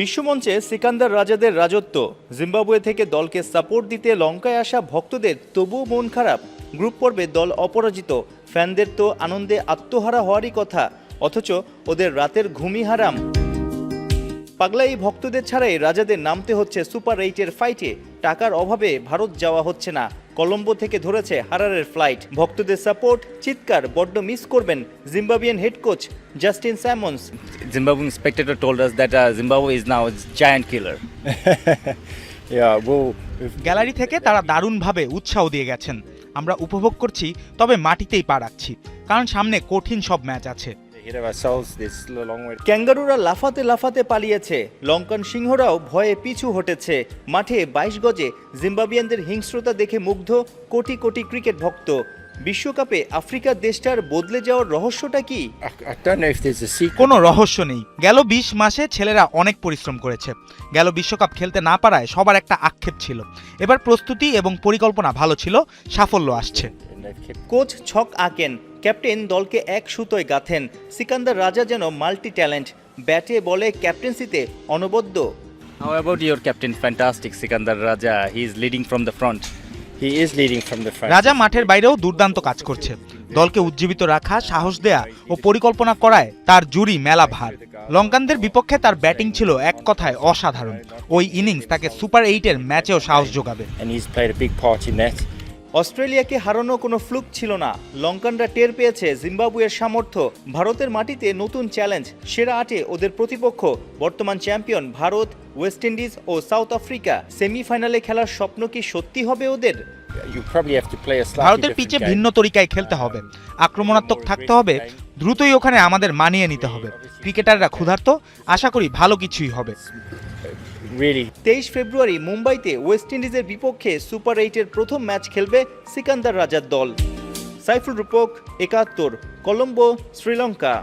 বিশ্বমঞ্চে সিকান্দার রাজাদের রাজত্ব, জিম্বাবুয়ে থেকে দলকে সাপোর্ট দিতে লঙ্কায় আসা ভক্তদের তবুও মন খারাপ। গ্রুপ পর্বে দল অপরাজিত, ফ্যানদের তো আনন্দে আত্মহারা হওয়ারই কথা, অথচ ওদের রাতের ঘুমই হারাম। পাগলা এই ভক্তদের ছাড়াই রাজাদের নামতে হচ্ছে সুপার 8-এর ফাইটে। টাকার অভাবে ভারত যাওয়া হচ্ছে না, কলম্বো থেকে ধরেছে হারারের ফ্লাইট। ভক্তদের সাপোর্ট, চিৎকার বড্ড মিস করবেন Zimbabwean head coach Justin Simons. Zimbabwean spectator told us that Zimbabwe is now a giant killer. Gallery থেকে তারা দারুণভাবে উৎসাহ দিয়ে গেছেন। আমরা উপভোগ করছি, তবে মাটিতেই পা রাখছি, কারণ সামনে কঠিন সব ম্যাচ আছে। ক্যাঙ্গারুরা লাফাতে লাফাতে পালিয়েছে, লঙ্কান সিংহরাও ভয়ে পিছু হটেছে। মাঠে 22 গজে জিম্বাবুইয়ানদের হিংস্রতা দেখে মুগ্ধ কোটি কোটি ক্রিকেট ভক্ত। বিশ্বকাপে আফ্রিকার দেশটার বদলে যাওয়ার রহস্যটা কি? কোনো রহস্য নেই। গেল 20 মাসে ছেলেরা অনেক পরিশ্রম করেছে। গেল বিশ্বকাপ খেলতে না পারায় সবার একটা আক্ষেপ ছিল। এবার প্রস্তুতি এবং পরিকল্পনা ভালো ছিল, সাফল্য আসছে। কোচ ছক আঁকেন, ক্যাপ্টেন দলকে এক সুতোয় গাঁথেন। সিকান্দার রাজা যেন মাল্টি ট্যালেন্ট, ব্যাটে বলে ক্যাপ্টেন্সিতে অনবদ্য। How about your captain? Fantastic, Sikandar Raja. He is leading from the front. রাজা মাঠের বাইরেও দুর্দান্ত কাজ করছে। দলকে উজ্জীবিত রাখা, সাহস দেয়া ও পরিকল্পনা করায় তার জুরি মেলা ভার। লঙ্কানদের বিপক্ষে তার ব্যাটিং ছিল এক কথায় অসাধারণ। ওই ইনিংস তাকে সুপার 8-এর ম্যাচেও সাহস যোগাবে। অস্ট্রেলিয়াকে হারানো কোনো ফ্লুক ছিল না। লঙ্কানরা টের পেয়েছে জিম্বাবুয়ের সামর্থ্য। ভারতের মাটিতে নতুন চ্যালেঞ্জ, সেরা 8-এ ওদের প্রতিপক্ষ বর্তমান চ্যাম্পিয়ন ভারত, ওয়েস্ট ইন্ডিজ ও সাউথ আফ্রিকা। সেমিফাইনালে খেলার স্বপ্ন কি সত্যি হবে ওদের? ভারতের পিচে ভিন্ন তরিকায় খেলতে হবে, আক্রমণাত্মক থাকতে হবে, দ্রুতই ওখানে আমাদের মানিয়ে নিতে হবে। ক্রিকেটাররা ক্ষুধার্ত, আশা করি ভালো কিছুই হবে। 23 ফেব্রুয়ারি মুম্বাইতে ওয়েস্ট ইন্ডিজের বিপক্ষে সুপার 8-এর প্রথম ম্যাচ খেলবে সিকান্দার রাজার দল। সাইফুল রূপক, 71, কলম্বো, শ্রীলঙ্কা।